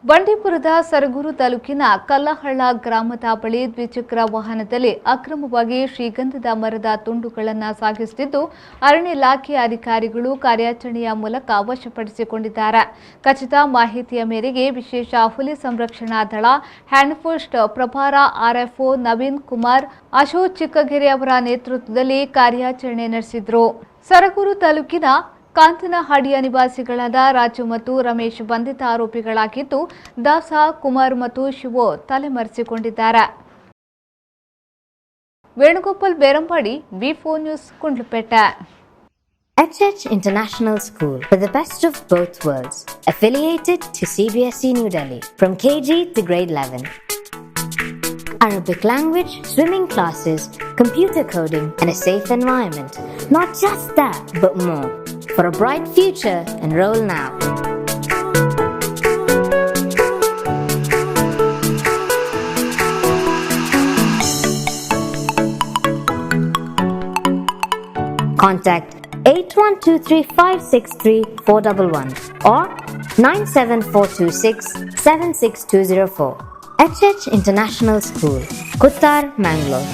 ಬಂಡೀಪುರದ ಸರಗೂರು ತಾಲೂಕಿನ ಕಲ್ಲಹಳ್ಳ ಗ್ರಾಮದ ಬಳಿ ದ್ವಿಚಕ್ರ ವಾಹನದಲ್ಲಿ ಅಕ್ರಮವಾಗಿ ಶ್ರೀಗಂಧದ ಮರದ ತುಂಡುಗಳನ್ನು ಸಾಗಿಸುತ್ತಿದ್ದು ಅರಣ್ಯ ಇಲಾಖೆ ಅಧಿಕಾರಿಗಳು ಕಾರ್ಯಾಚರಣೆಯ ಮೂಲಕ ವಶಪಡಿಸಿಕೊಂಡಿದ್ದಾರೆ. ಖಚಿತ ಮಾಹಿತಿಯ ಮೇರೆಗೆ ವಿಶೇಷ ಹುಲಿ ಸಂರಕ್ಷಣಾ ದಳ ಹ್ಯಾಂಡ್ಫೋಸ್ಟ್ ಪ್ರಭಾರ ಆರ್ಎಫ್ಒ ನವೀನ್ ಕುಮಾರ್ ಅಶೋಕ್ ಚಿಕ್ಕಗೆರೆ ಅವರ ನೇತೃತ್ವದಲ್ಲಿ ಕಾರ್ಯಾಚರಣೆ ನಡೆಸಿದರು. ಸರಗೂರು ತಾಲೂಕಿನ ಕಾಂತನಹಾಡಿಯ ನಿವಾಸಿಗಳಾದ ರಾಜು ಮತ್ತು ರಮೇಶ್ ಬಂಧಿತ ಆರೋಪಿಗಳಾಗಿದ್ದು, ದಾಸ, ಕುಮಾರ್ ಮತ್ತು ಶಿವೋ ತಲೆಮರೆಸಿಕೊಂಡಿದ್ದಾರೆ. Venugopal Berampadi, B4 news, Kundlupete. HH International School for the best of both worlds, affiliated to CBSE New Delhi from KG to grade 11. Arabic language, swimming classes, computer coding and a safe environment. Not just that, but more. For a bright future, enroll now. Contact 8123563411 or 97426 76204. HH International School, Kuttar, Mangalore.